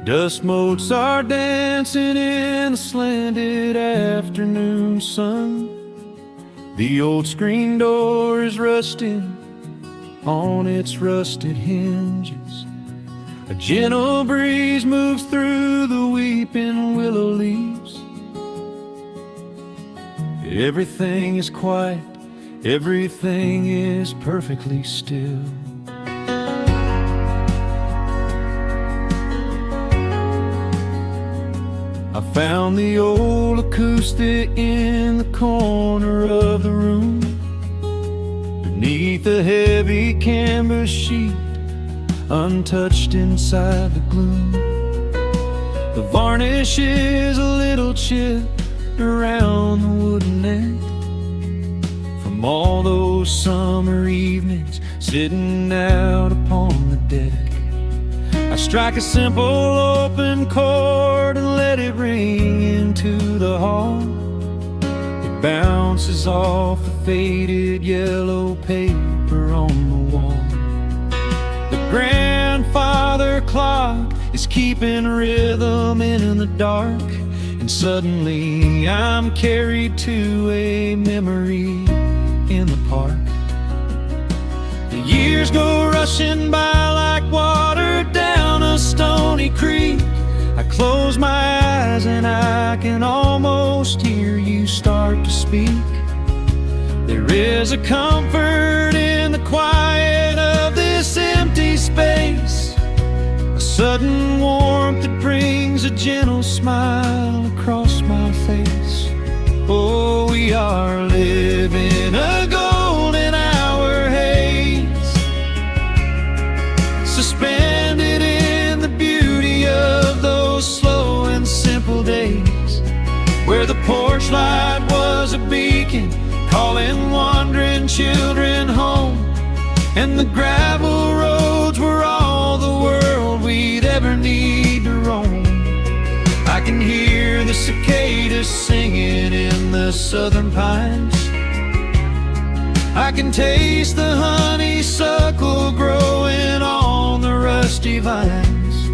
Dust motes are dancing in the slanted afternoon sun. The old screen door is rusting on its rusted hinges. A gentle breeze moves through the weeping willow leaves. Everything is quiet, everything is perfectly still. I found the old acoustic in the corner of the room, beneath a heavy canvas sheet, untouched inside the gloom. The varnish is a little chipped around the wooden neck from all those summer evenings sitting out upon the deck. I strike a simple open chord and let it ring into the hall. It bounces off the faded yellow paper on the wall. The grandfather clock is keeping rhythm in the dark, and suddenly I'm carried to a memory in the park. The years go rushing by like water down a stony creek. I close my eyes and I can almost hear you start to speak. There is a comfort in the quiet of this empty space, a sudden warmth that brings a gentle smile across my face. Oh, we are living a golden hour haze, suspended in the beauty of those slow and simple days, where the porch light was a beacon calling wandering children home, and the gravel roads were all the world we'd ever need to roam. I can hear the cicadas singing in the southern pines. I can taste the honeysuckle growing on the rusty vines.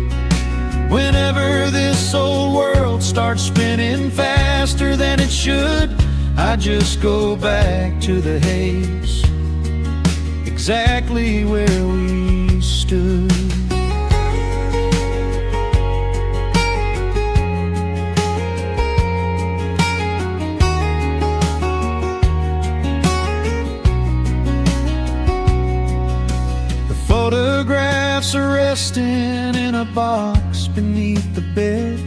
Whenever this old world starts spinning faster than it should, I just go back to the haze, exactly where we stood. Photographs are resting in a box beneath the bed,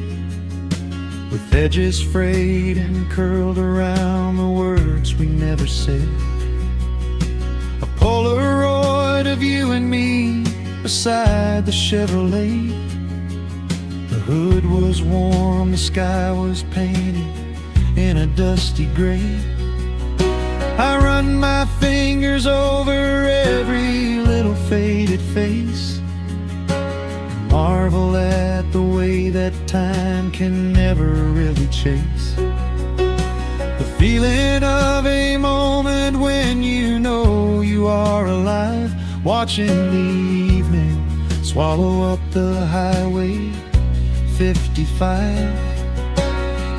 with edges frayed and curled around the words we never said. A Polaroid of you and me beside the Chevrolet. The hood was warm, the sky was painted in a dusty gray. I run my fingers over every little faded face, marvel at the way that time can never really chase the feeling of a moment when you know you are alive, watching the evening swallow up the highway 55.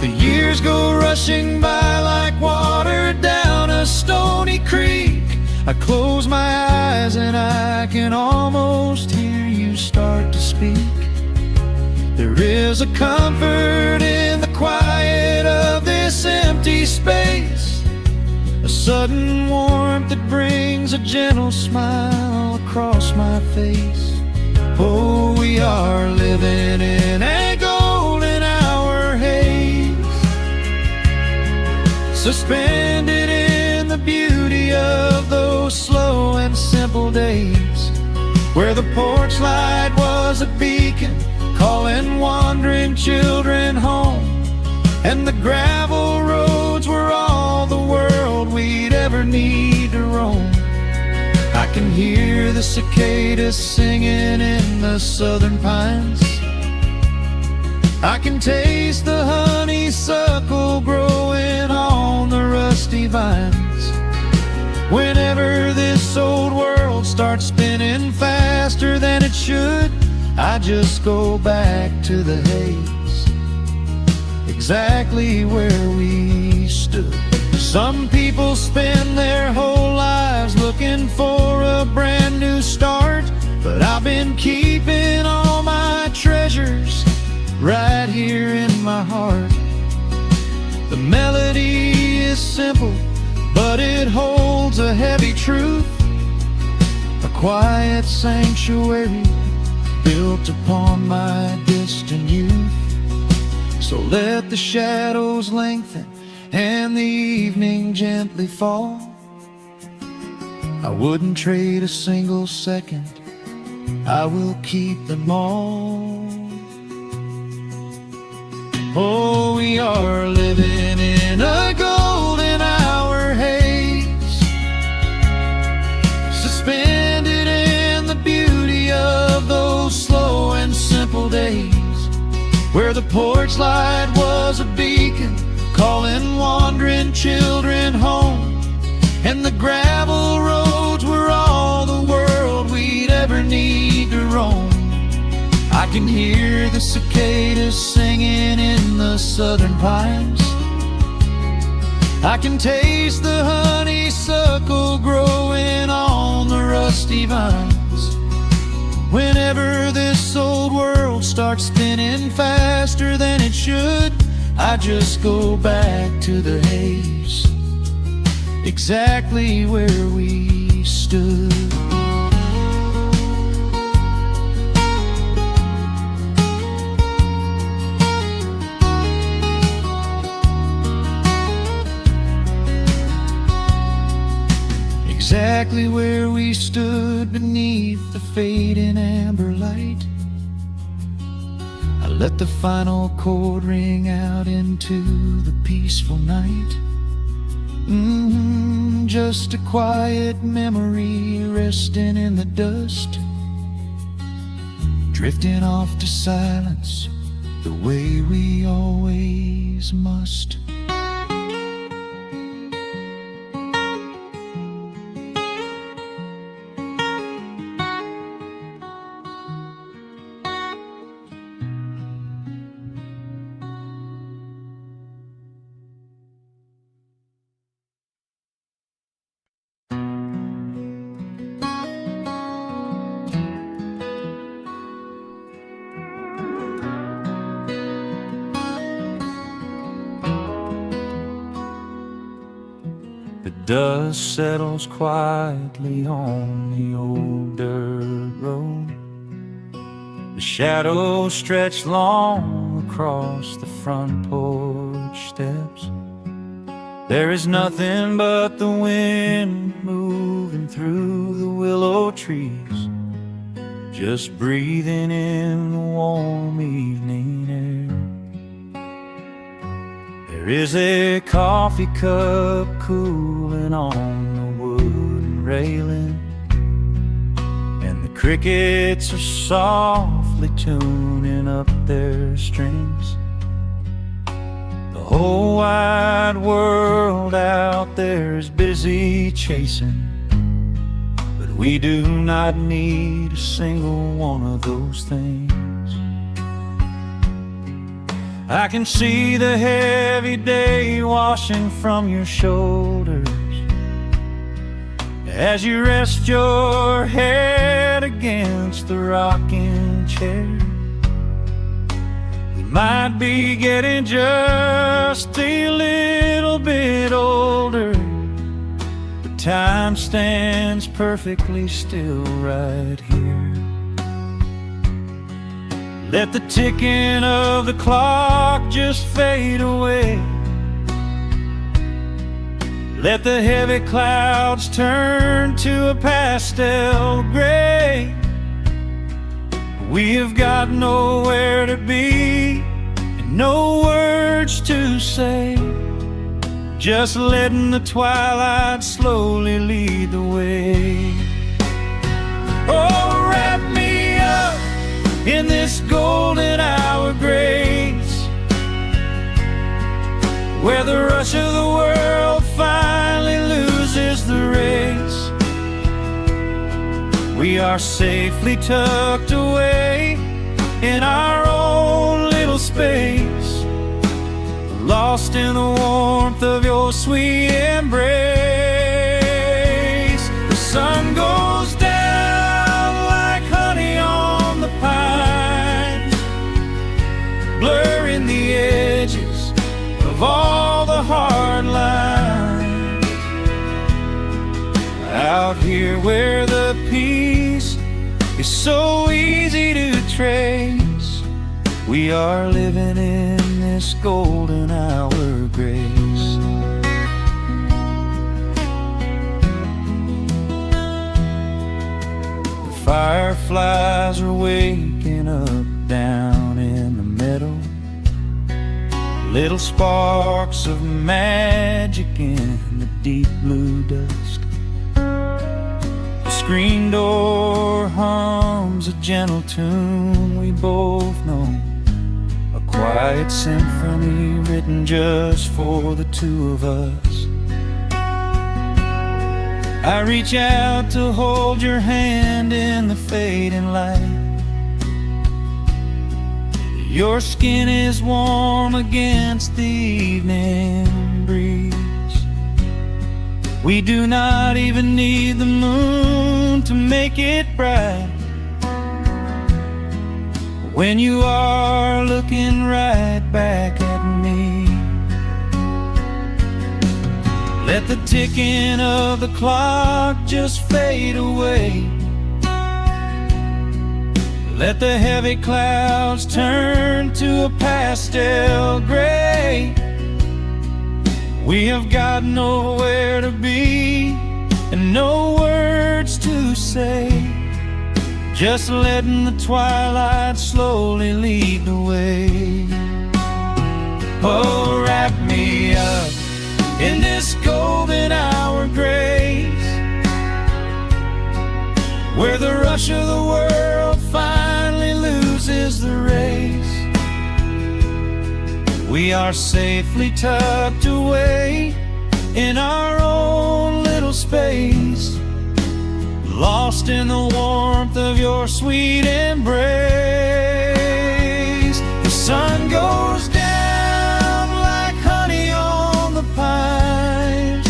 The years go rushing by like water down a stony creek. I close my eyes and I can almost hear you start to speak. There is a comfort in the quiet of this empty space, a sudden warmth that brings a gentle smile across my face. Oh, we are living in a golden hour haze, suspended in the beauty of those slow and simple days, where the porch light was a beacon calling wandering children home, and the gravel roads were all the world we'd ever need to roam. I can hear the cicadas singing in the southern pines. I can taste the honeysuckle growing on the rusty vines. Whenever this old world starts spinning faster than it should, I just go back to the haze, exactly where we stood. Some people spend their whole lives looking for a brand new start, but I've been keeping all my treasures right here in my heart. The melody is simple, but it holds a heavy truth, a quiet sanctuary built upon my distant youth. So let the shadows lengthen and the evening gently fall. I wouldn't trade a single second, I will keep them all. Oh, we are living in a golden hour haze, suspended in the beauty of those slow and simple days, where the porch light was a beacon calling wandering children home, and the gravel roads were all the world we'd ever need to roam. I can hear the cicadas singing in the southern pines, I can taste the honeysuckle growing on the rusty vines. Whenever this old world starts spinning faster than it should, I just go back to the haze, exactly where we stood. Exactly where we stood beneath the fading amber light. I let the final chord ring out into the peaceful night. Just a quiet memory resting in the dust, drifting off to silence the way we always must. The dust settles quietly on the old dirt road. The shadows stretch long across the front porch steps. There is nothing but the wind moving through the willow trees, just breathing in the warm evening air. There is a coffee cup cooling on the wooden railing, and the crickets are softly tuning up their strings. The whole wide world out there is busy chasing, but we do not need a single one of those things. I can see the heavy day washing from your shoulders as you rest your head against the rocking chair. We might be getting just a little bit older, but time stands perfectly still right here. Let the ticking of the clock just fade away. Let the heavy clouds turn to a pastel gray. We have got nowhere to be and no words to say, just letting the twilight slowly lead the way. Oh, wrap me up in this golden hour grace, where the rush of the world finally loses the race. We are safely tucked away in our own little space, lost in the warmth of your sweet embrace. The sun goes down like honey on the pines, blurring the edges of all the hard lines. Out here where the peace is so easy to trace, we are living in this golden hour grace. The fireflies are waking up down in the meadow, little sparks of magic in the deep blue dusk. The screen door hums a gentle tune we both know, a quiet symphony written just for the two of us. I reach out to hold your hand in the fading light. Your skin is warm against the evening breeze. We do not even need the moon to make it bright, when you are looking right back at me. Let the ticking of the clock just fade away. Let the heavy clouds turn to a pastel gray. We have got nowhere to be and no words to say, just letting the twilight slowly lead the way. Oh, wrap me up in this golden hour grace, where the rush of the world finally loses the race. We are safely tucked away in our own little space, lost in the warmth of your sweet embrace. The sun goes down like honey on the pines,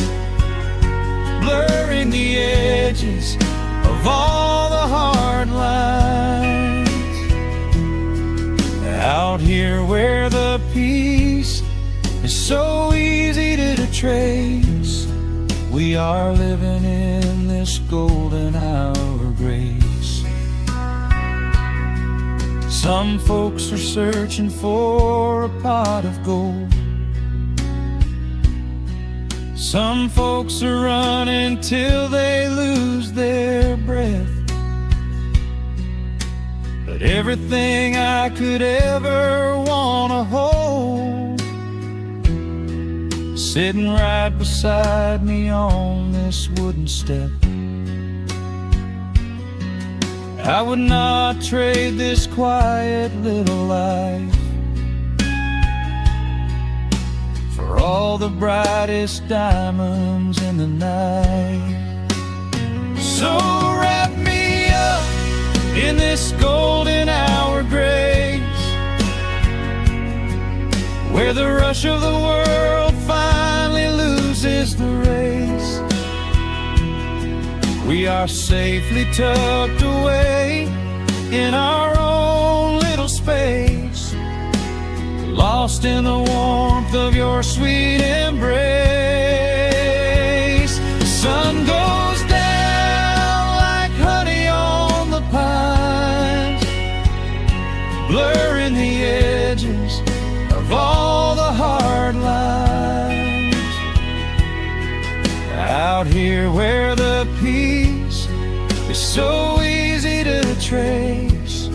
blurring the edges of all the hard lines. Out here where the peace is so easy to trace, we are living in this golden hour grace. Some folks are searching for a pot of gold, some folks are running till they lose their breath. But everything I could ever wanna hold, sitting right beside me on this wooden step. I would not trade this quiet little life for all the brightest diamonds in the night. So wrap me up in this golden hour grace, where the rush of the world finally loses the race. We are safely tucked away in our own little space, lost in the warmth of your sweet embrace. The sun goes down like honey on the pines, blurring the edges of all the hard lines. Out here where the peace is so easy to trace,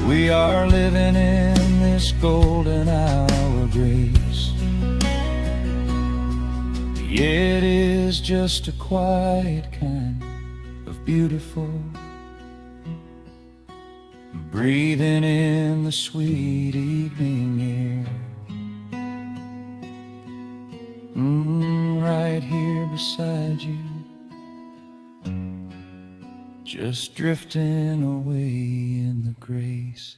we are living in this golden hour grace. It is just a quiet kind of beautiful, breathing in the sweet evening air. Right here beside you, just drifting away in the grace.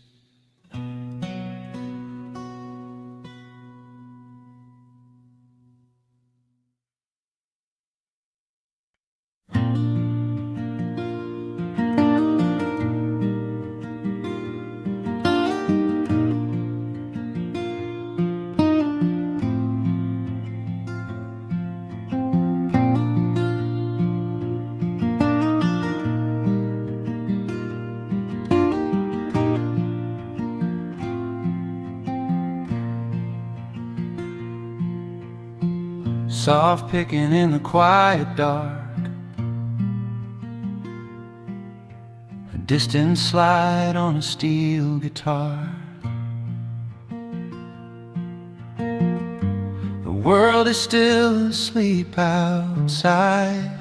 soft picking in the quiet dark, a distant slide on a steel guitar. The world is still asleep outside,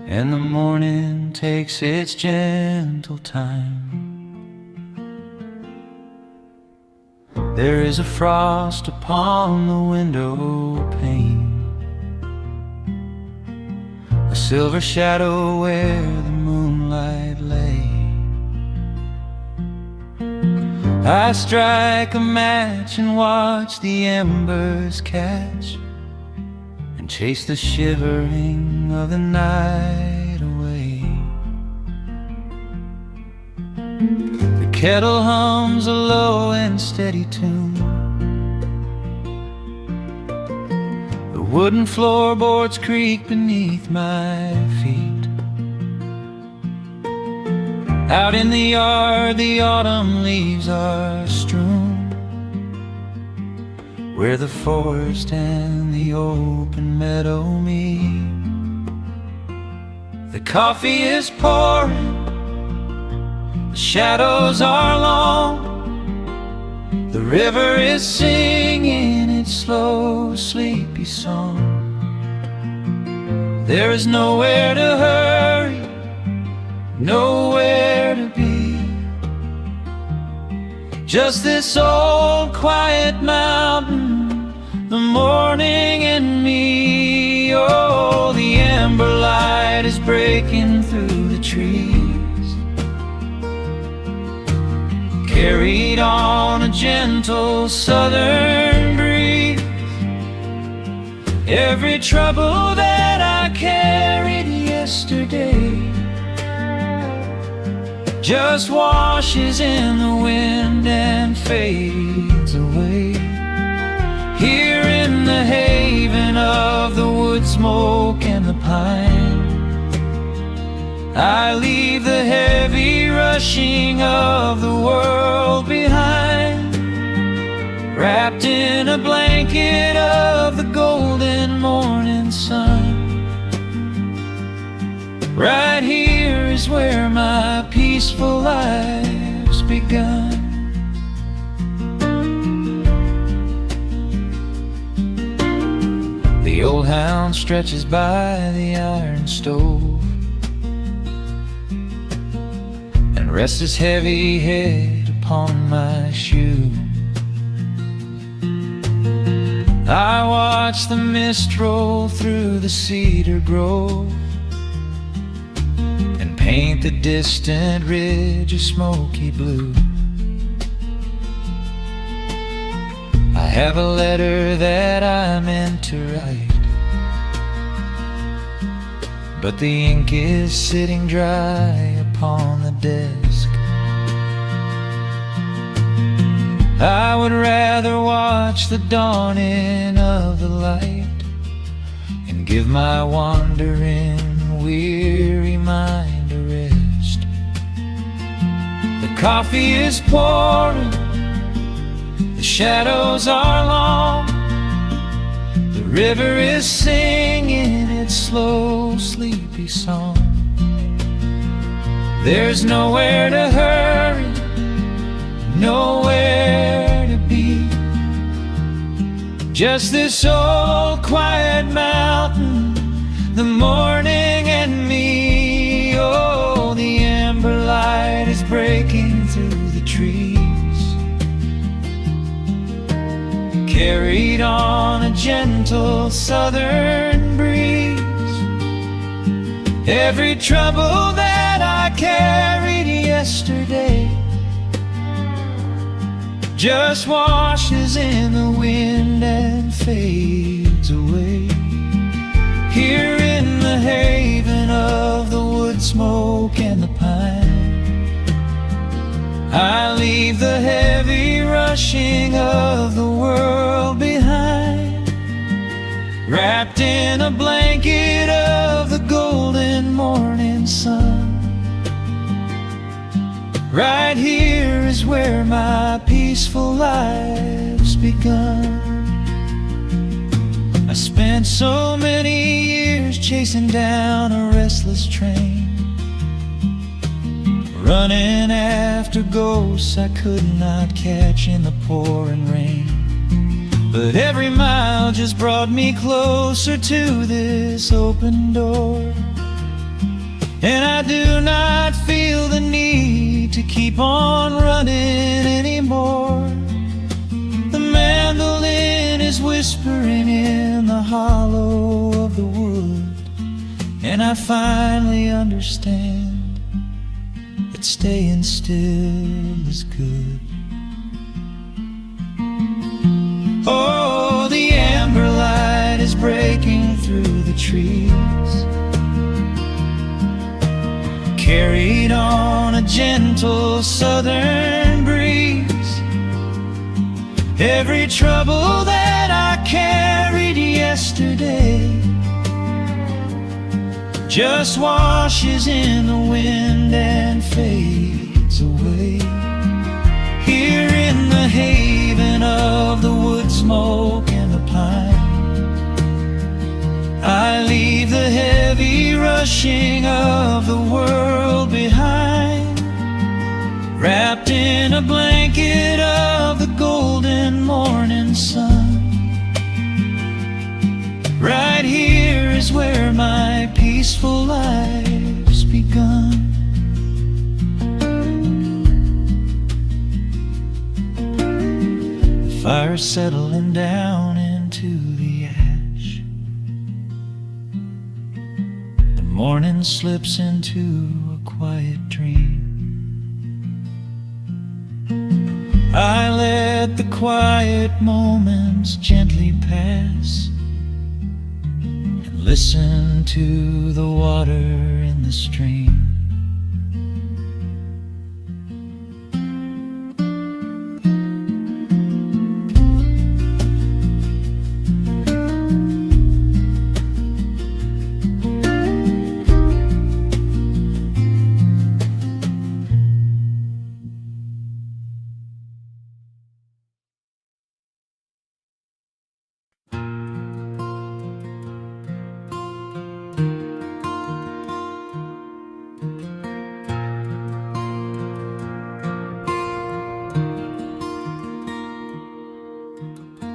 and the morning takes its gentle time. There is a frost upon the window pane, a silver shadow where the moonlight lay. I strike a match and watch the embers catch, and chase the shivering of the night away. The kettle hums a low and steady tune, the wooden floorboards creak beneath my feet. Out in the yard the autumn leaves are strewn, where the forest and the open meadow meet. The coffee is pouring, the shadows are long, the river is singing its slow, sleepy song. There is nowhere to hurry, nowhere to be, just this old quiet mountain, the morning and me. Oh, the amber light is breaking through the trees, carried on a gentle southern breeze. Every trouble that I carried yesterday just washes in the wind and fades away. Here in the haven of the wood smoke and the pine, I leave the heavy rushing of the world behind, wrapped in a blanket of the golden morning sun. Right here is where my peaceful life's begun. The old hound stretches by the iron stove and rests his heavy head upon my shoe. I watch the mist roll through the cedar grove and paint the distant ridge a smoky blue. I have a letter that I meant to write, but the ink is sitting dry upon the desk. I would rather watch the dawning of the light and give my wandering, weary mind a rest. The coffee is pouring, the shadows are long, the river is singing its slow, sleepy song. There's nowhere to hurry, nowhere to be, just this old quiet mountain, the morning and me. Oh, the amber light is breaking through the trees, carried on a gentle southern breeze. Every trouble that I carried yesterday just washes in the wind and fades away. Here in the haven of the wood smoke and the pine, I leave the heavy rushing of the world behind, wrapped in a blanket of the golden morning sun. Right here is where my peaceful life's begun. I spent so many years chasing down a restless train, running after ghosts I could not catch in the pouring rain. But every mile just brought me closer to this open door, and I do not feel the need to keep on running anymore. The mandolin is whispering in the hollow of the wood, and I finally understand that staying still is good. Oh, the amber light is breaking through the trees, carried on a gentle southern breeze. Every trouble that I carried yesterday just washes in the wind and fades away. Here in the haven of the wood smoke and the pine, I leave the heavy rushing of the world behind, wrapped in a blanket of the golden morning sun. Right here is where my peaceful life's begun. The fire's settling down into the ash, the morning slips into a quiet dream. I let the quiet moments gently pass and listen to the water in the stream.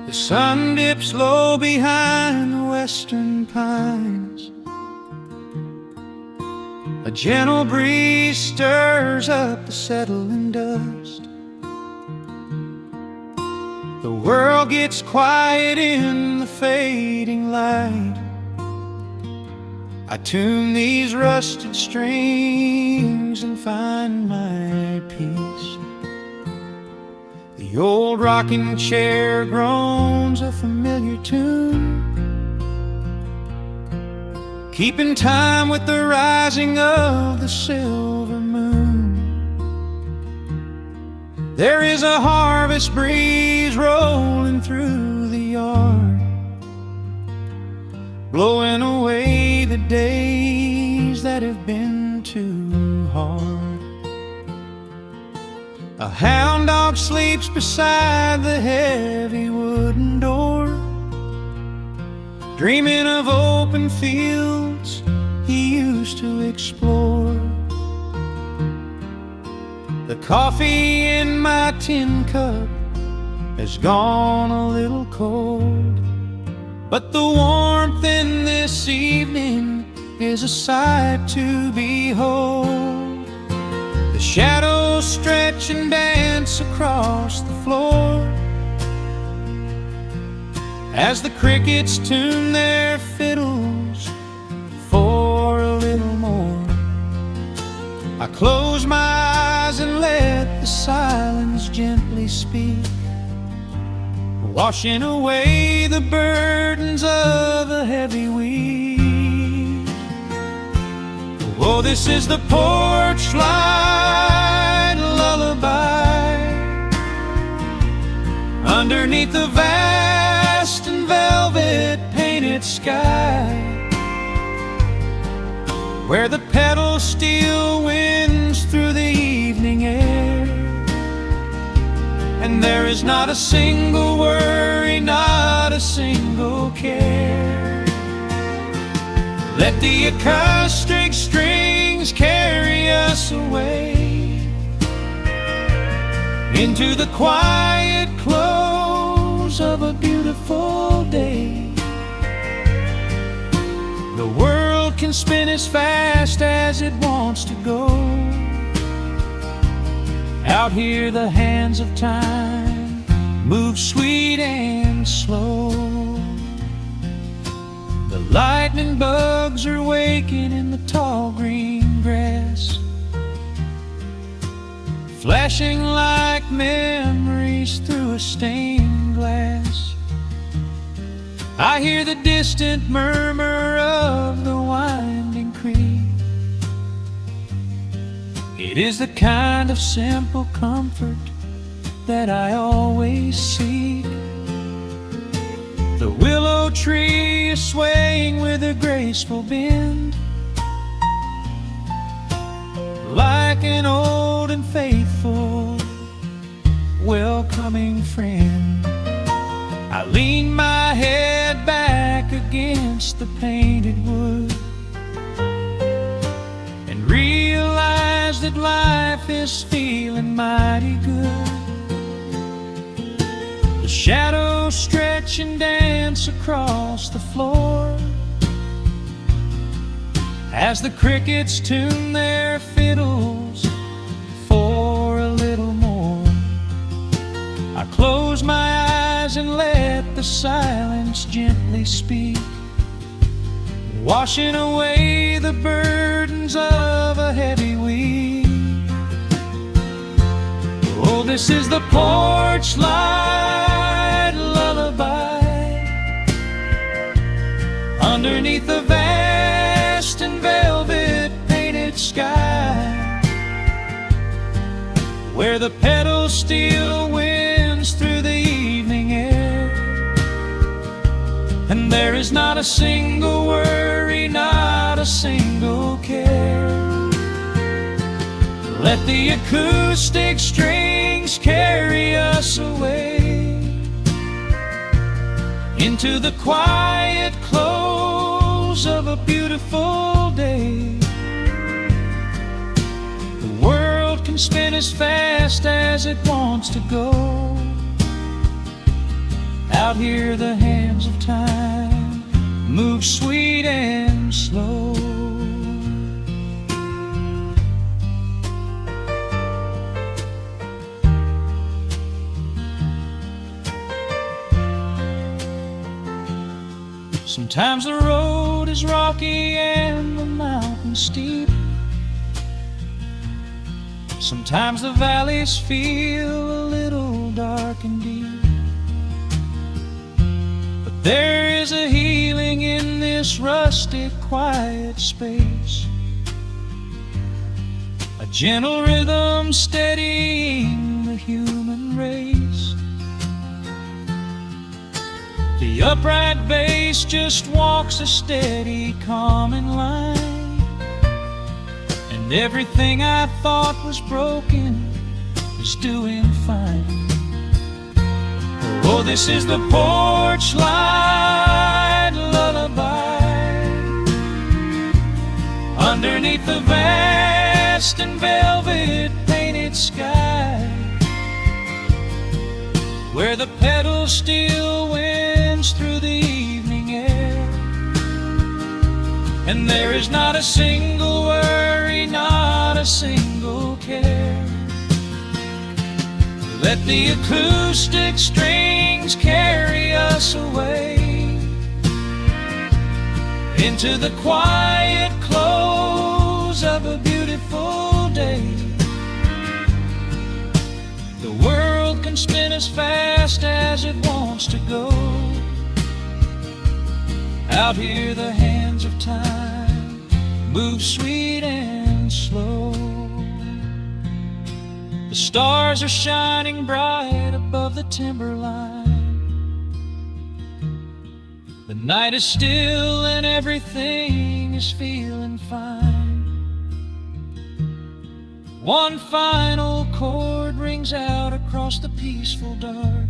The sun dips low behind the western pines, a gentle breeze stirs up the settling dust. The world gets quiet in the fading light. I tune these rusted strings and find my peace. The old rocking chair groans a familiar tune, keeping time with the rising of the silver moon. There is a harvest breeze rolling through the yard, blowing away the days that have been too hard. A hound dog sleeps beside the heavy wooden door, dreaming of open fields he used to explore. The coffee in my tin cup has gone a little cold, but the warmth in this evening is a sight to behold. The shadows stretch and dance across the floor as the crickets tune their fiddles for a little more. I close my eyes and let the silence gently speak, washing away the burdens of a heavy week. Oh, this is the porch light lullaby underneath the vast and velvet painted sky, where the pedal steel winds through the evening air, and there is not a single worry, not a single care. Let the acoustic strings carry us away into the quiet close of a beautiful day. The world can spin as fast as it wants to go. Out here the hands of time move sweet and slow. The lightning bugs are waking in the tall green grass, flashing like memories through a stained glass. I hear the distant murmur of the winding creek. It is the kind of simple comfort that I always seek. The willow tree is swaying with a graceful bend, like an old and faithful welcoming friend. I lean my head back against the painted wood and realize that life is feeling mighty good. The shadows stretch and dance across the floor as the crickets tune their fiddles for a little more. I close my eyes and let the silence gently speak, washing away the burdens of a heavy week. Oh, this is the porch light lullaby underneath the vast and velvet painted sky, where the pedal steel winds through the evening air, and there is not a single worry, not a single care. Let the acoustic strings carry us away into the quiet close of a beautiful day. The world can spin as fast as it wants to go. Out here the hands of time move sweet and slow. Sometimes the road is rocky and the mountain steep. Sometimes the valleys feel a little dark and deep. But there is a healing in this rustic, quiet space, a gentle rhythm steadying the human race. The upright bass just walks a steady, calming line, and everything I thought was broken is doing fine. Oh, this is the porch light lullaby underneath the vast and velvet painted sky, where the pedal steel winds through the evening air, and there is not a single worry, not a single care. Let the acoustic strings carry us away into the quiet close of a beautiful day. The world can spin as fast as it wants to go. Out here the hands of time move sweet and slow. The stars are shining bright above the timberline. The night is still and everything is feeling fine. One final chord rings out across the peaceful dark.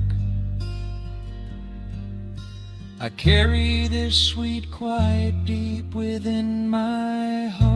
I carry this sweet quiet deep within my heart.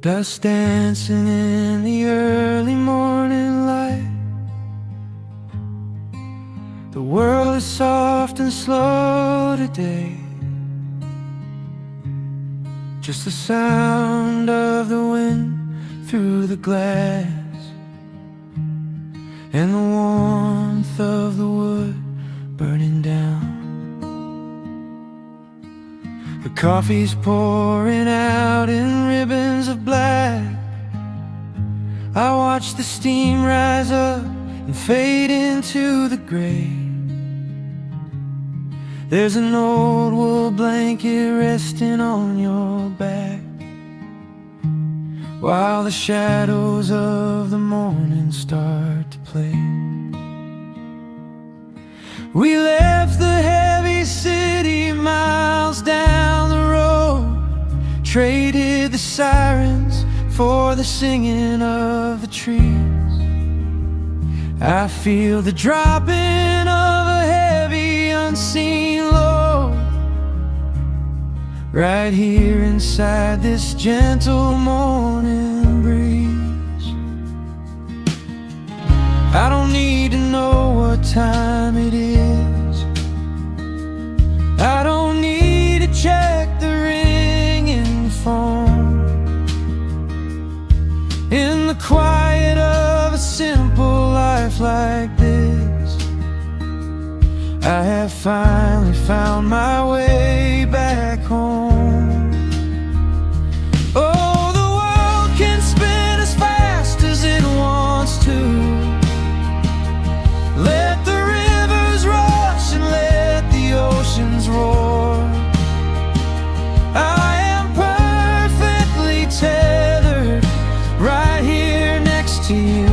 Dust dancing in the early morning light. The world is soft and slow today. Just the sound of the wind through the glass, and the warmth of the wood burning down. The coffee's pouring out in ribbons of black. I watch the steam rise up and fade into the gray. There's an old wool blanket resting on your back, while the shadows of the morning start to play. We left the heavy city miles down the road, traded the sirens for the singing of the trees. I feel the dropping of a heavy unseen load right here inside this gentle morning breeze. I don't need to know what time it is. I don't need to check the ringing phone. In the quiet of a simple life like this, I have finally found my way back home. Oh, the world can spin as fast as it wants to. Let the rivers rush and let the oceans roar. I am perfectly tethered right here next to you.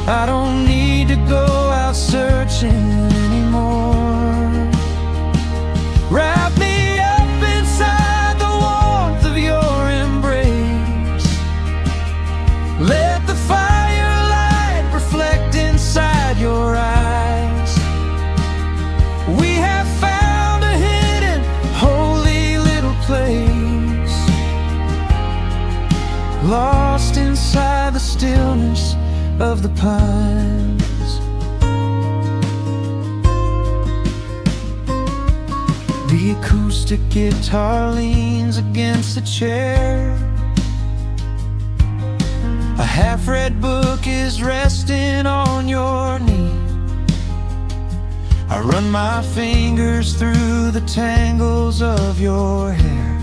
I don't need to go out searching anymore. Wrap me up inside the warmth of your embrace. Let the firelight reflect inside your eyes. We have found a hidden, holy little place, lost inside the stillness of the pines. The acoustic guitar leans against the chair. A half-read book is resting on your knee. I run my fingers through the tangles of your hair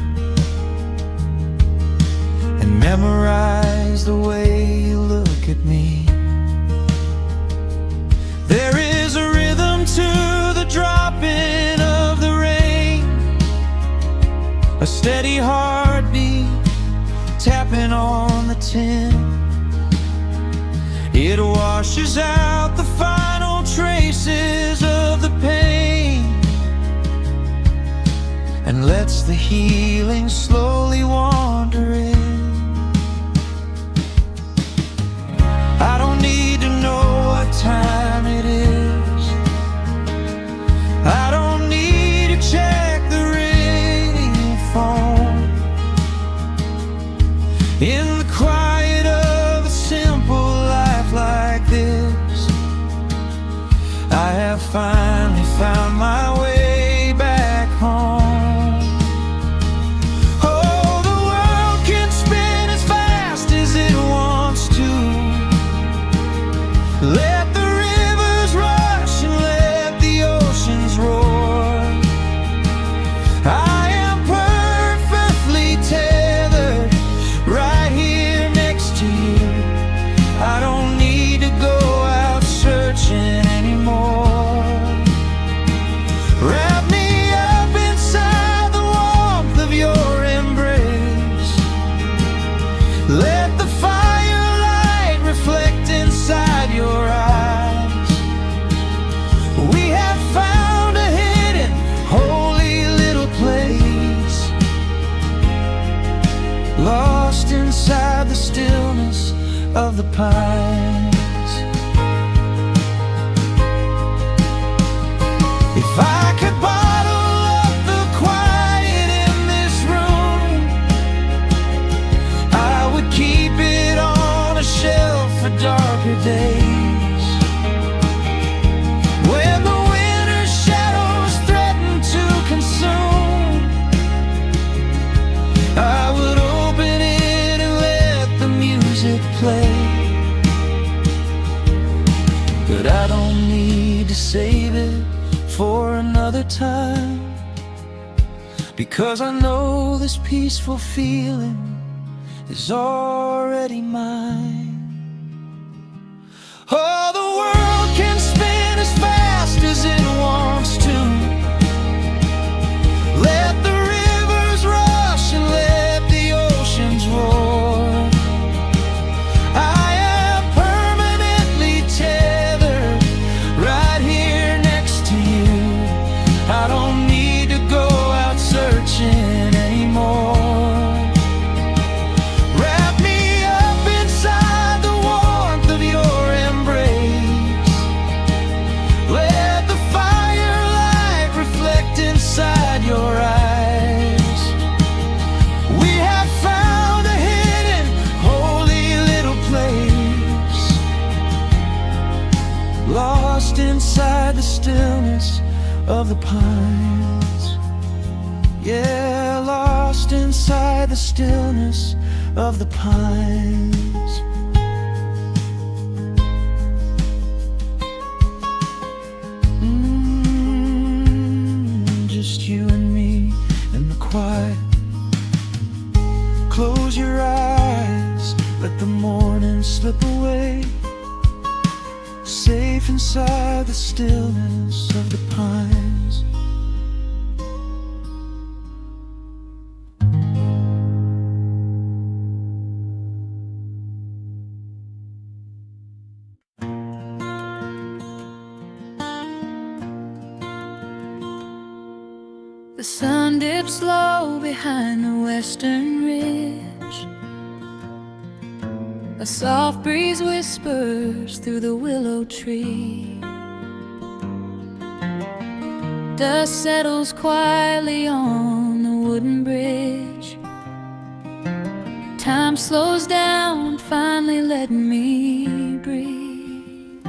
and memorize the way you look at me. There is a rhythm to the dropping of the rain, a steady heartbeat tapping on the tin. It washes out the final traces of the pain and lets the healing slowly wander in. I don't need to know what time it is. I don't need to check the ringing phone. In the quiet of a simple life like this, I have finally found my way back home. Oh, the world can spin as fast as it wants to. Let the of the pines. If I could bottle up the quiet in this room, I would keep it on a shelf for darker days, when the winter shadows threaten to consume. I would open it and let the music play. But I don't need to save it for another time, because I know this peaceful feeling is already mine. Oh, the world can spin as fast as it wants to. Let the rivers rush and let the oceans roar. I am permanently tethered right here next to you. I don't need to go out searching anymore. Wrap me up inside the warmth of your embrace. Let the firelight reflect inside your eyes. We have found a hidden, holy little place, lost inside the stillness of the pines. Yeah, lost inside the stillness of the pines. Just you and me in the quiet. Close your eyes, let the morning slip away, safe inside the stillness of the pines. The sun dips low behind the western ridge. A soft breeze whispers through the willow tree. Dust settles quietly on the wooden bridge. Time slows down, finally letting me breathe.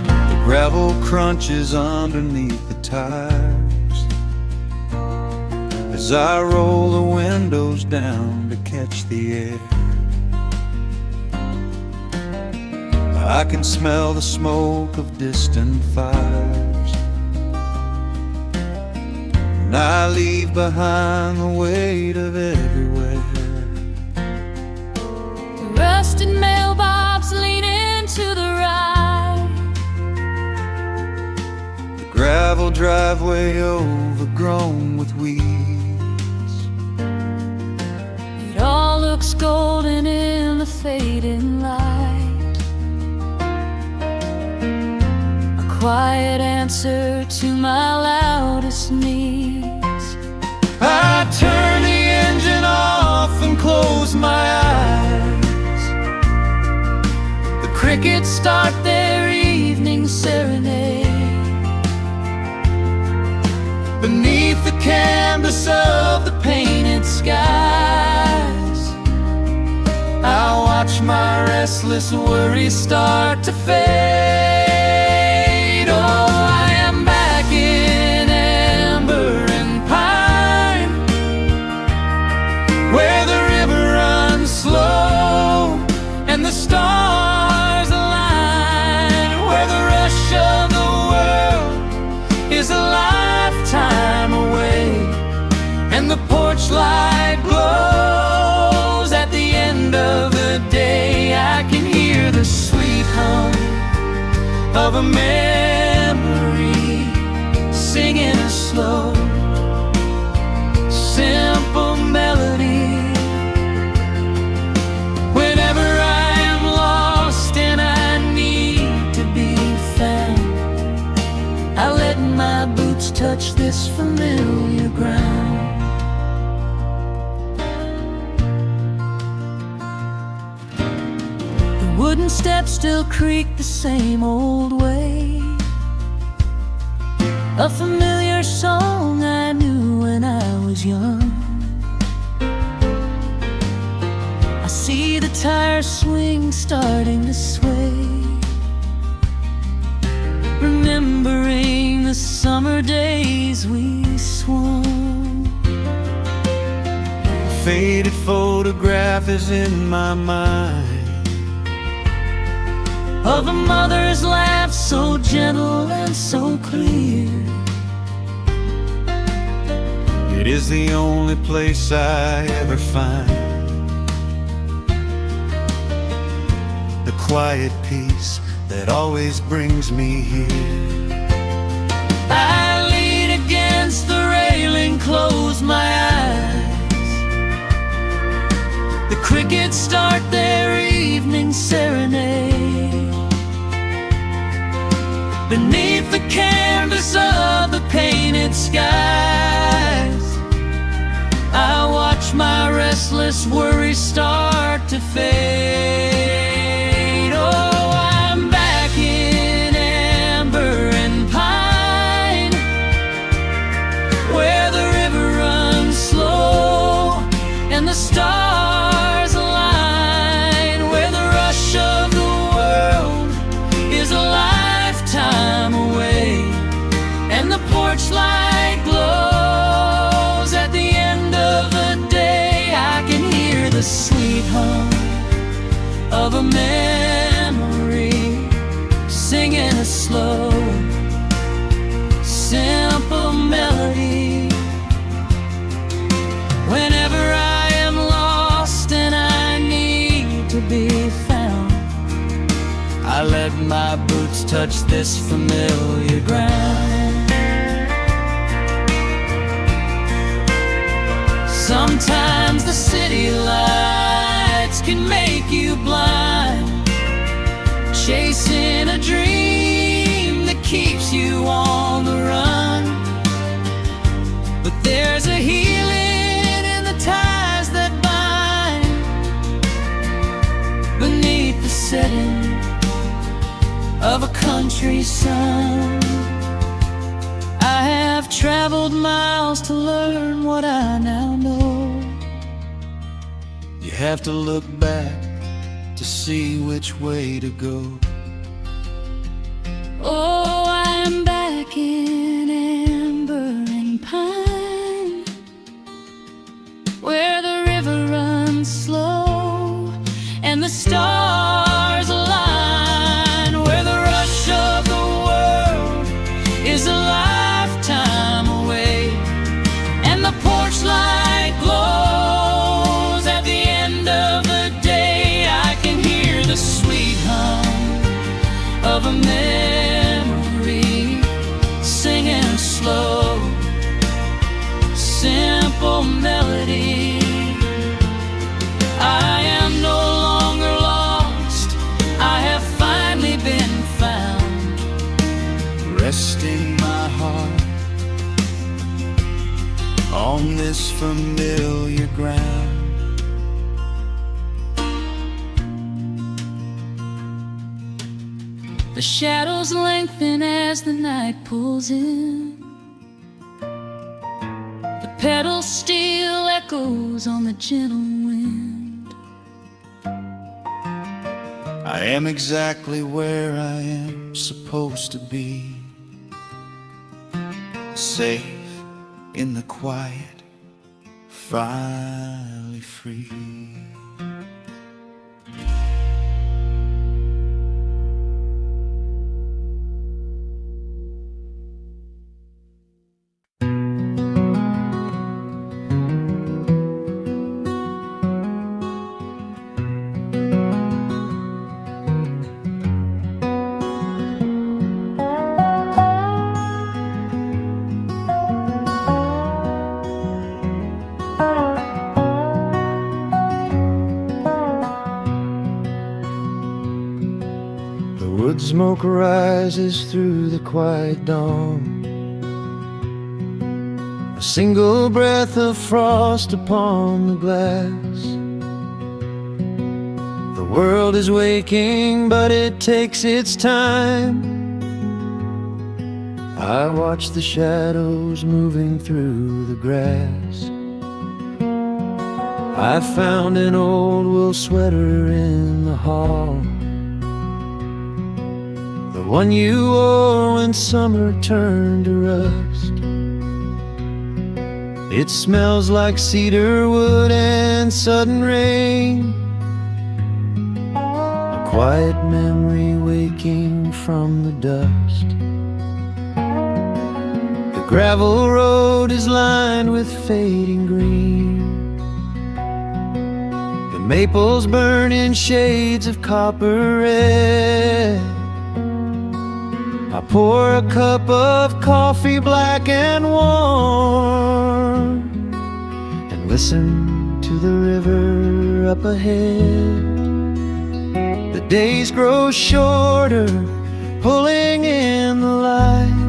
The gravel crunches underneath the tires as I roll the windows down to catch the air. I can smell the smoke of distant fires, and I leave behind the weight of everywhere. The rusted mailbox leaning to the right, The gravel driveway overgrown with weeds. it all looks golden in the fading light. A quiet answer to my loudest needs. I turn the engine off and close my eyes. The crickets start their evening serenade. Beneath the canvas of the painted skies, I watch my restless worries start to fade. Oh, I am back in amber and pine, where the river runs slow and the stars align, where the rush of the world is a lifetime away, and the porch light glows at the end of the day. I can hear the sweet hum of a memory singing a slow, simple melody. Whenever I am lost and I need to be found, I let my boots touch this familiar ground. wooden steps still creak the same old way. A familiar song I knew when I was young. I see the tires swing starting to sway, remembering the summer days we swung. A faded photograph is in my mind of a mother's laugh, so gentle and so clear. It is the only place I ever find the quiet peace that always brings me here. I lean against the railing, close my eyes. The crickets start their evening serenade. Beneath the canvas of the painted skies, I watch my restless worries start to fade. Oh, I'm back in amber and pine, where the river runs slow and the stars align, where the rush of the world is a lifetime away, and the porch light glows at the end of the day. I can hear the sweet hum of a memory, singing a slow, simple melody. Whenever I am lost and I need to be found, I let my boots touch this familiar ground. Sometimes the city lights can make you blind, chasing a dream that keeps you on the run. But there's a healing in the ties that bind beneath the setting of a country sun. I have traveled miles to learn what I now know. You have to look back to see which way to go. Oh, I'm back in amber and pine, where the river runs slow and the stars align, where the rush of the world is a lifetime away, and the porch light glows at the end of the day. I can hear the sweet hum of a memory, singing a slow, simple melody. I am no longer lost, I have finally been found, Resting my heart on this familiar ground. the shadows lengthen as the night pulls in. The pedal steel echoes on the gentle wind. I am exactly where I am supposed to be, safe in the quiet, finally free. Wood smoke rises through the quiet dawn, a single breath of frost upon the glass. The world is waking, but it takes its time. I watch the shadows moving through the grass. I found an old wool sweater in the hall, the one you wore when summer turned to rust. It smells like cedar wood and sudden rain, a quiet memory waking from the dust. The gravel road is lined with fading green, the maples burn in shades of copper red. I pour a cup of coffee black and warm, and listen to the river up ahead. The days grow shorter, pulling in the light.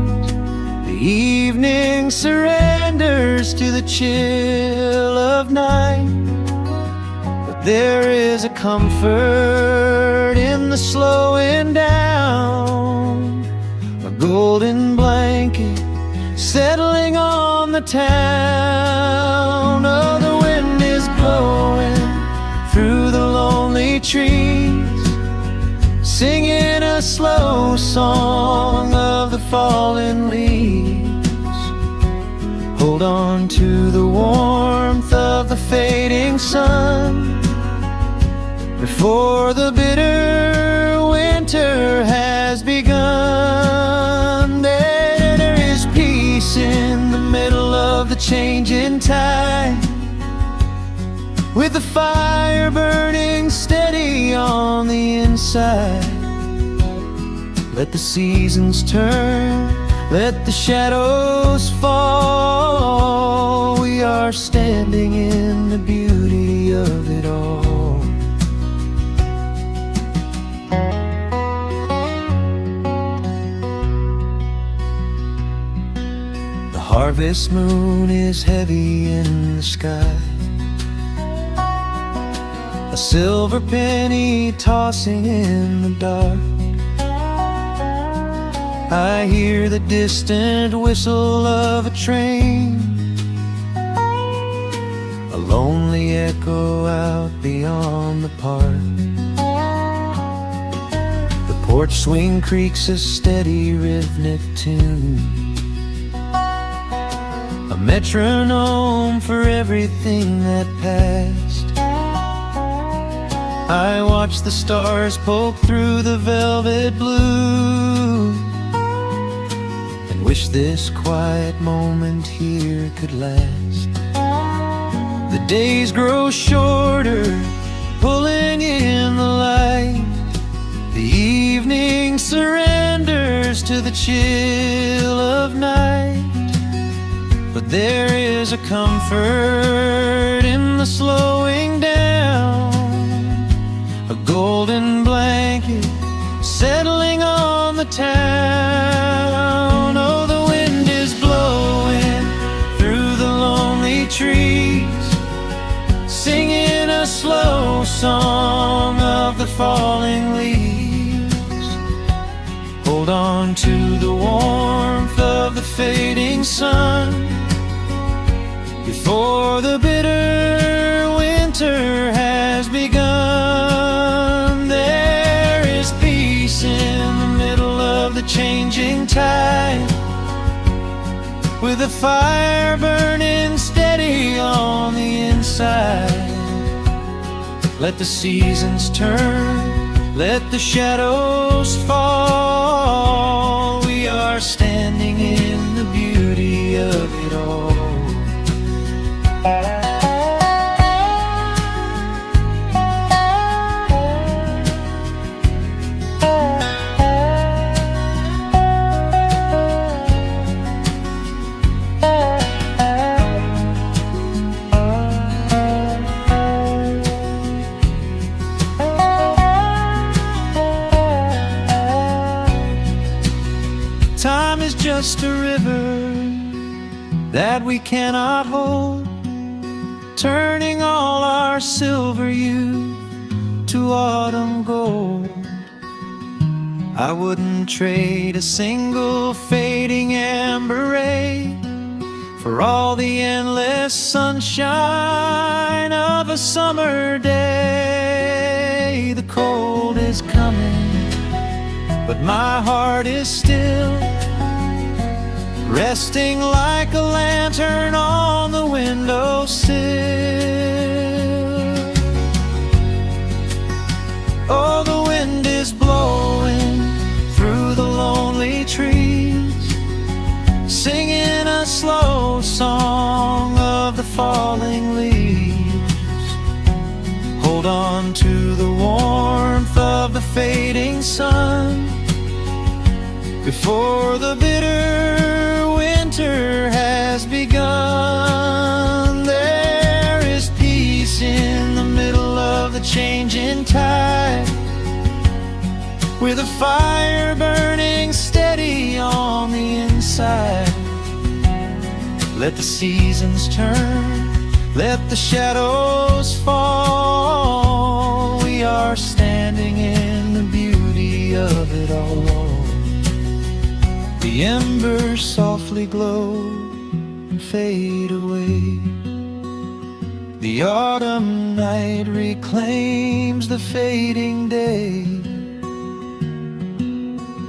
The evening surrenders to the chill of night. But there is a comfort in the slowing down, a golden blanket settling on the town. Oh, the wind is blowing through the lonely trees, singing a slow song of the fallen leaves. Hold on to the warmth of the fading sun before the bitter winter has begun. There is peace in the middle of the changing tide, with the fire burning steady on the inside. Let the seasons turn, let the shadows fall. We are standing in the beauty of it all. The harvest moon is heavy in the sky, a silver penny tossing in the dark. I hear the distant whistle of a train, a lonely echo out beyond the park. The porch swing creaks a steady rhythmic tune, a metronome for everything that passed. I watch the stars poke through the velvet blue, and wish this quiet moment here could last. The days grow shorter, pulling in the light. The evening surrenders to the chill of night. But there is a comfort in the slowing down, a golden blanket settling on the town. Oh, the wind is blowing through the lonely trees, singing a slow song of the falling leaves. Hold on to the warmth of the fading sun before the bitter winter has begun. There is peace in the middle of the changing tide, with a fire burning steady on the inside. Let the seasons turn, let the shadows fall. We are standing in the beauty of it all. Time is just a river that we cannot hold, turning all our silver youth to autumn gold. I wouldn't trade a single fading amber ray for all the endless sunshine of a summer day. The cold is coming, but my heart is still resting like a lantern on the windowsill. Oh, the wind is blowing through the lonely trees, singing a slow song of the falling leaves. Hold on to the warmth of the fading sun before the bitter winter has begun. There is peace in the middle of the changing tide, with a fire burning steady on the inside. Let the seasons turn, let the shadows fall. We are standing in the beauty of it all. The embers softly glow and fade away. The autumn night reclaims the fading day.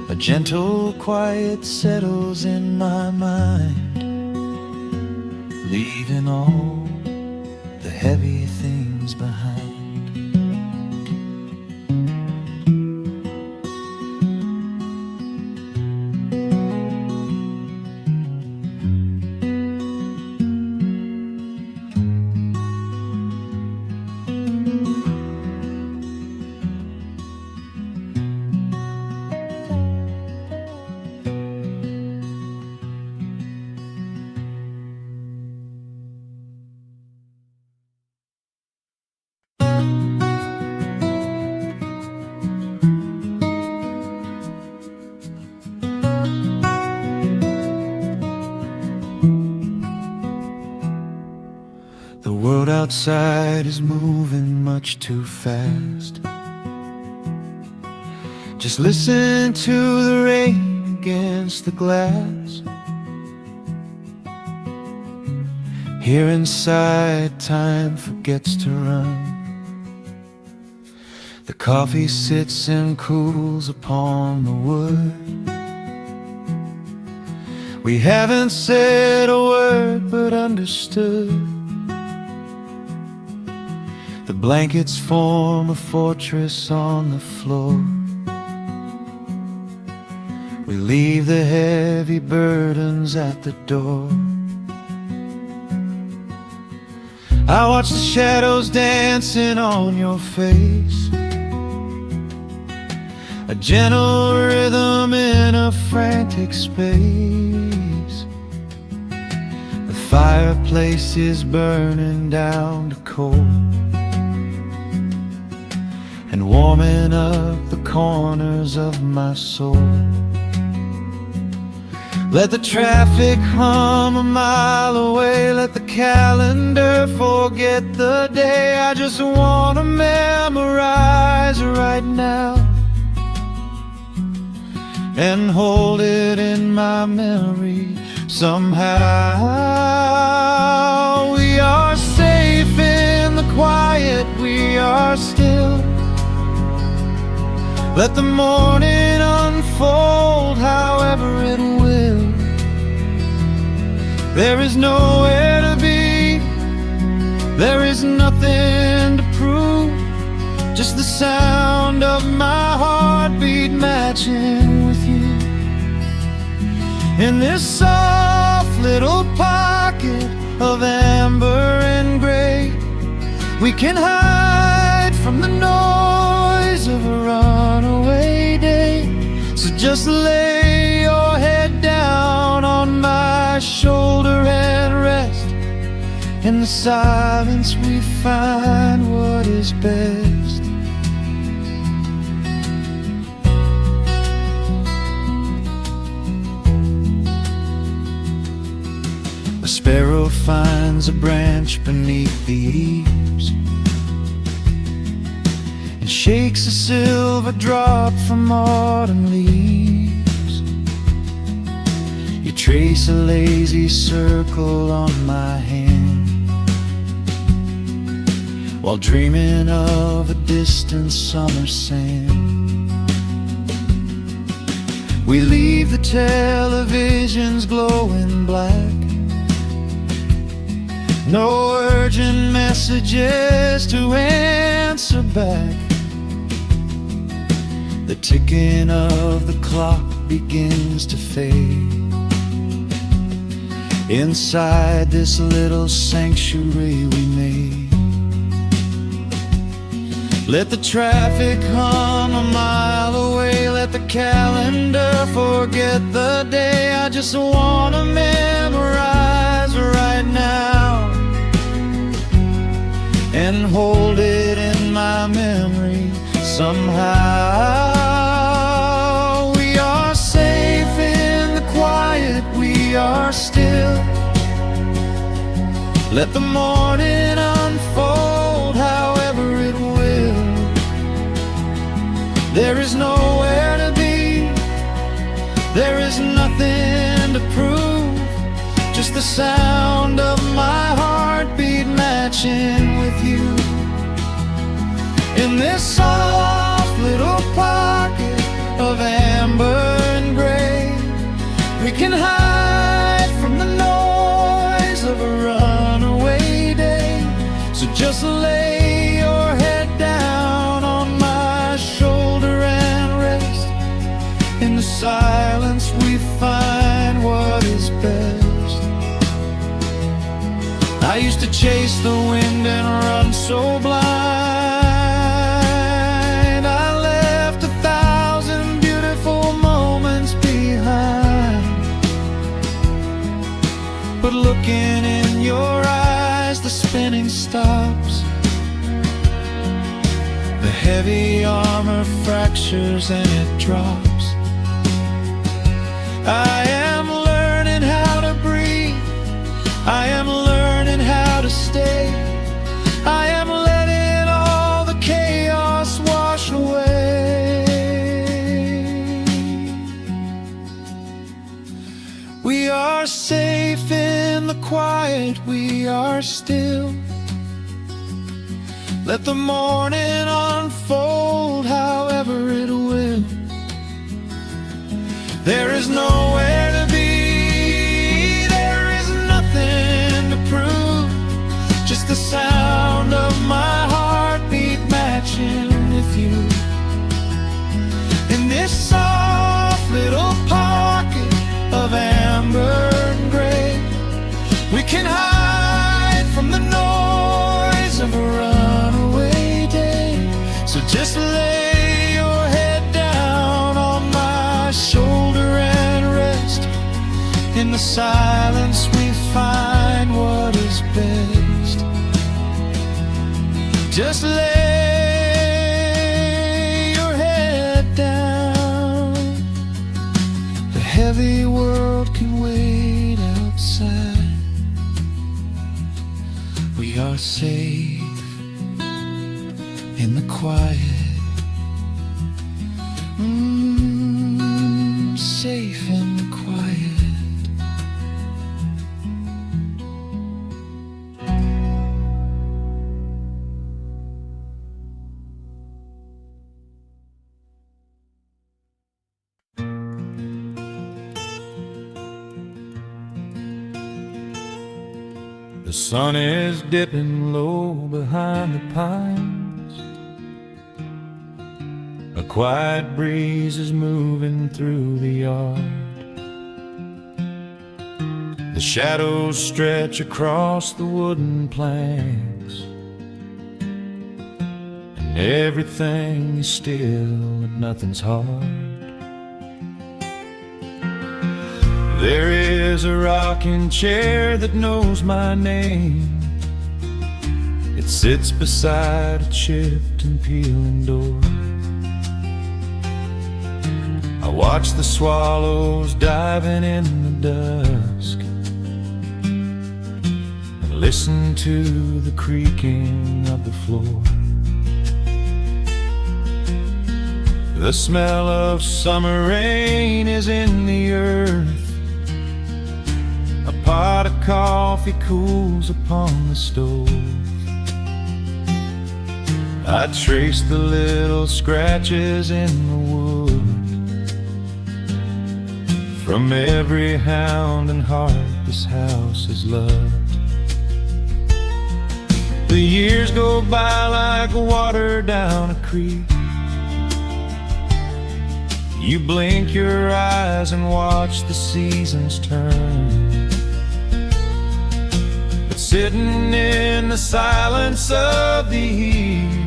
A gentle quiet settles in my mind, leaving all the heavy things behind. The world outside is moving much too fast. Just listen to the rain against the glass. Here inside, time forgets to run. The coffee sits and cools upon the wood. We haven't said a word but understood. The blankets form a fortress on the floor. We leave the heavy burdens at the door. I watch the shadows dancing on your face, a gentle rhythm in a frantic space. The fireplace is burning down to coal and warming up the corners of my soul. Let the traffic hum a mile away, let the calendar forget the day. I just wanna memorize right now and hold it in my memory somehow. We are safe in the quiet, we are still. Let the morning unfold however it will. There is nowhere to be, there is nothing to prove, just the sound of my heartbeat matching with you. In this soft little pocket of amber and gray, we can hide from the noise of a runaway day. So just lay your head down on my shoulder and rest. In the silence we find what is best. A sparrow finds a branch beneath the eaves, and and shakes a silver drop from autumn leaves. You trace a lazy circle on my hand, while dreaming of a distant summer sand. We leave the televisions glowing black, no urgent messages to answer back. The ticking of the clock begins to fade inside this little sanctuary we made. Let the traffic hum a mile away, let the calendar forget the day. I just wanna memorize right now and hold it in my memory somehow. We are safe in the quiet, we are still. Let the morning unfold however it will. There is nowhere to be, there is nothing to prove, just the sound of my heartbeat matching with you. In this soft little pocket of amber and gray, we can hide from the noise of a runaway day. So just lay your head down on my shoulder and rest. In the silence we find what is best. I used to chase the wind and run so blind, I left 1,000 beautiful moments behind. But looking in your eyes, the spinning stops, the heavy armor fractures and it drops. I am learning how to breathe, I am learning how to stay, I am letting all the chaos wash away. We are safe in the quiet, we are still. Let the morning unfold however it will. There is nowhere to be, there is nothing to prove, just the sound of my heartbeat matching with you. In this soft little pocket of amber and gray, we can hide from the noise of a runaway day. So just lay your head down on my shoulder and rest. In the silence we find what is best. Just lay your head down. The heavy world can wait outside. We are safe in the quiet. Safe in the quiet. The sun is dipping low behind the pines. A quiet breeze is moving through the yard. The shadows stretch across the wooden planks, and everything is still and nothing's hard. There is a rocking chair that knows my name. It sits beside a chipped and peeling door. I watch the swallows diving in the dusk and listen to the creaking of the floor. The smell of summer rain is in the earth. A pot of coffee cools upon the stove. I trace the little scratches in the wood from every hound and heart this house has loved. The years go by like water down a creek. You blink your eyes and watch the seasons turn. But sitting in the silence of the eve,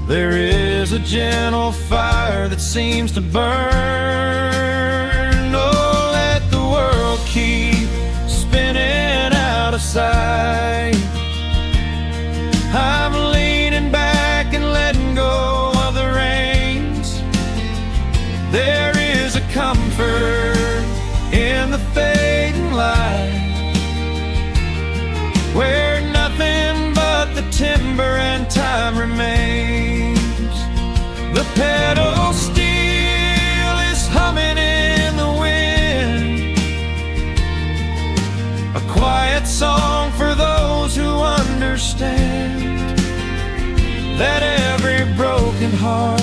there is a gentle fire that seems to burn. Oh, let the world keep spinning out of sight. I'm leaning back and letting go of the reins. There is a comfort in the fading light, where nothing but the timber and time remains. The pedal steel is humming in the wind, a quiet song for those who understand that every broken heart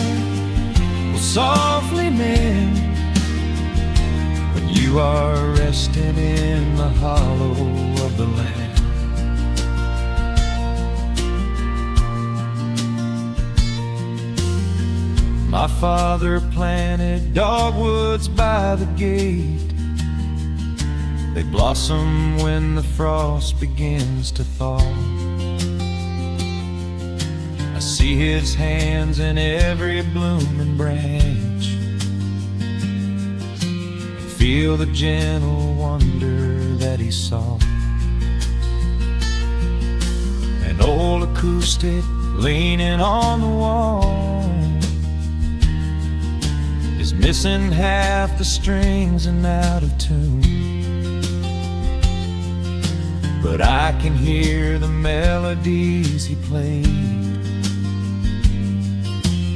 will softly mend when you are resting in the hollow of the land. My father planted dogwoods by the gate. They blossom when the frost begins to thaw. I see his hands in every blooming branch, and feel the gentle wonder that he saw. An old acoustic leaning on the wall is missing half the strings and out of tune, but I can hear the melodies he played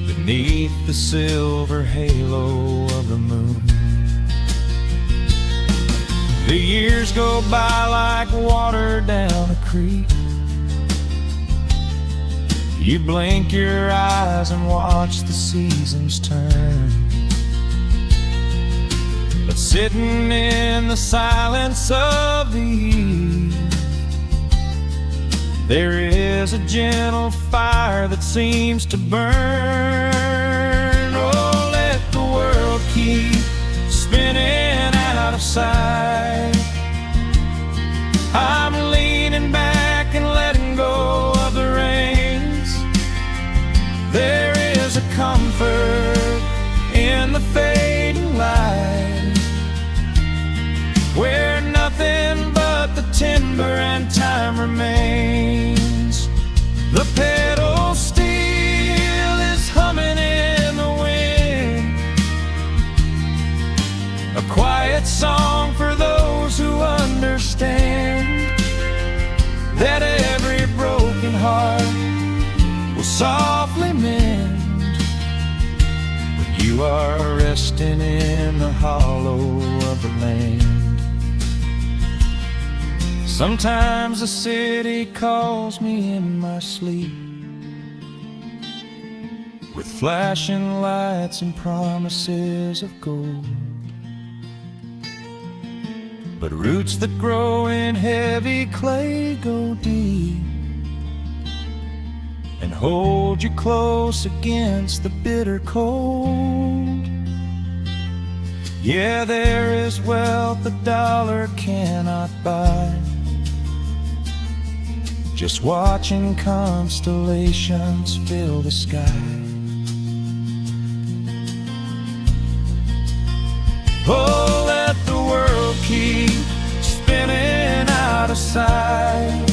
beneath the silver halo of the moon. The years go by like water down a creek. You blink your eyes and watch the seasons turn. But sitting in the silence of the eve, there is a gentle fire that seems to burn. Oh, let the world keep spinning out of sight. I'm leaning back and letting go of the reins. There is a comfort in the fading light, where nothing but the timber and time remains. The pedal steel is humming in the wind, a quiet song for those who understand that every broken heart will softly mend when you are resting in the hollow of the land. Sometimes the city calls me in my sleep, with flashing lights and promises of gold, but roots that grow in heavy clay go deep and hold you close against the bitter cold. Yeah, there is wealth a dollar cannot buy, just watching constellations fill the sky. Oh, let the world keep spinning out of sight.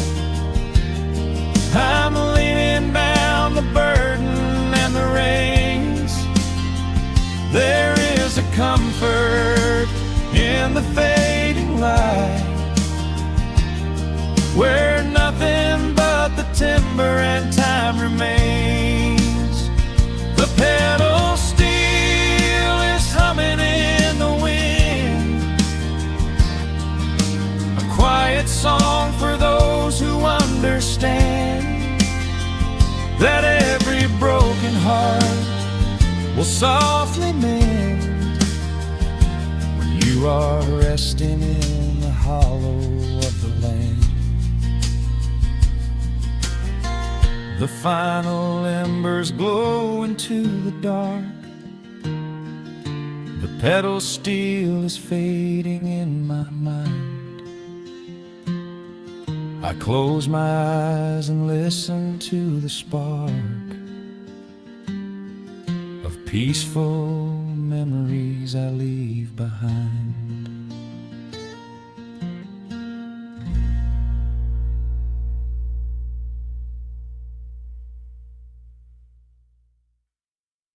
I'm leaning down the burden and the reins. There is a comfort in the fading light, where nothing but the timber and time remains. The quiet song for those who understand that every broken heart will softly mend when you are resting in the hollow of the land. The final embers glow into the dark. The pedal steel is fading in my mind. I close my eyes and listen to the spark of peaceful memories I leave behind.